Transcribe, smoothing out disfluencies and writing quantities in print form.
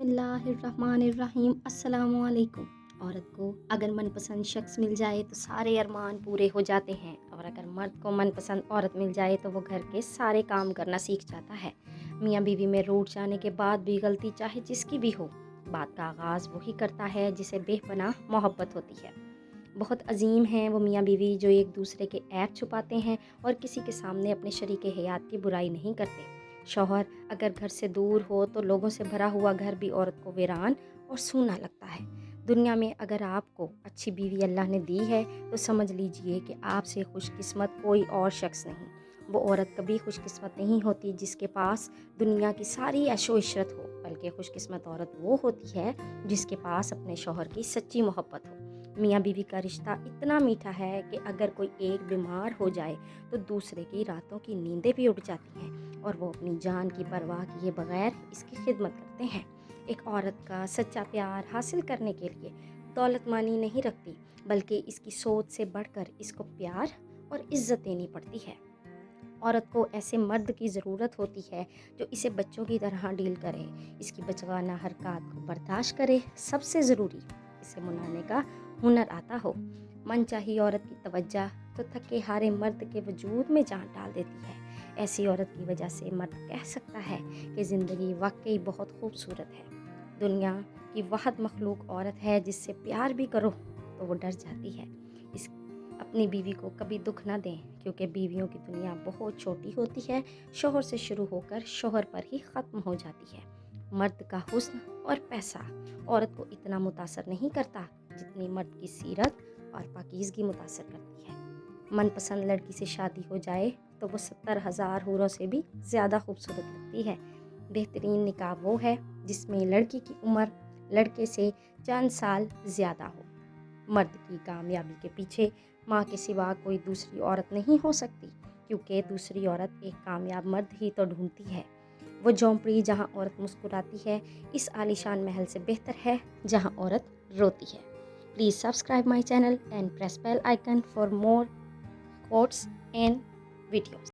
बिस्मिल्लाह अर्रहमान अर्रहीम। अस्सलाम वालेकुम। औरत को अगर मनपसंद शख्स मिल जाए तो सारे अरमान पूरे हो जाते हैं, और अगर मर्द को मनपसंद औरत मिल जाए तो वो घर के सारे काम करना सीख जाता है। मियाँ बीवी में रूठ जाने के बाद भी गलती चाहे जिसकी भी हो, बात का आगाज़ वही करता है जिसे बेपनाह मोहब्बत होती है। बहुत अजीम हैं वो मियाँ बीवी जो एक दूसरे के ऐब छुपाते हैं और किसी के सामने अपने शरीके हयात की बुराई नहीं करते। शौहर अगर घर से दूर हो तो लोगों से भरा हुआ घर भी औरत को वीरान और सूना लगता है। दुनिया में अगर आपको अच्छी बीवी अल्लाह ने दी है तो समझ लीजिए कि आपसे खुशकिस्मत कोई और शख्स नहीं। वो औरत कभी खुशकिस्मत नहीं होती जिसके पास दुनिया की सारी ऐशो इशरत हो, बल्कि खुशकिस्मत औरत वो होती है जिसके पास अपने शौहर की सच्ची मोहब्बत हो। मियाँ बीवी का रिश्ता इतना मीठा है कि अगर कोई एक बीमार हो जाए तो दूसरे की रातों की नींदें भी उड़ जाती हैं, और वो अपनी जान की परवाह किए बगैर इसकी खिदमत करते हैं। एक औरत का सच्चा प्यार हासिल करने के लिए दौलत मानी नहीं रखती, बल्कि इसकी सोच से बढ़कर इसको प्यार और इज्जत देनी पड़ती है। औरत को ऐसे मर्द की ज़रूरत होती है जो इसे बच्चों की तरह डील करे, इसकी बचगाना हरकत को बर्दाश्त करे, सबसे ज़रूरी इसे मनाने का हुनर आता हो। मनचाही औरत की तवज्जो तो थके हारे मर्द के वजूद में जान डाल देती है। ऐसी औरत की वजह से मर्द कह सकता है कि ज़िंदगी वाकई बहुत खूबसूरत है। दुनिया की वाहद मखलूक औरत है जिससे प्यार भी करो तो वो डर जाती है। इस अपनी बीवी को कभी दुख ना दें, क्योंकि बीवियों की दुनिया बहुत छोटी होती है, शोहर से शुरू होकर शोहर पर ही ख़त्म हो जाती है। मर्द का हुस्न और पैसा औरत को इतना मुतासर नहीं करता जितनी मर्द की सीरत और पाकीज़गी मुतासर करती है। मनपसंद लड़की से शादी हो जाए तो वो 70,000 हूरों से भी ज़्यादा खूबसूरत लगती है। बेहतरीन निकाह वो है जिसमें लड़की की उम्र लड़के से चंद साल ज़्यादा हो। मर्द की कामयाबी के पीछे माँ के सिवा कोई दूसरी औरत नहीं हो सकती, क्योंकि दूसरी औरत एक कामयाब मर्द ही तो ढूंढती है। वो झोंपड़ी जहाँ औरत मुस्कुराती है इस आलीशान महल से बेहतर है जहाँ औरत रोती है। Please subscribe my channel and press bell icon for more quotes and videos.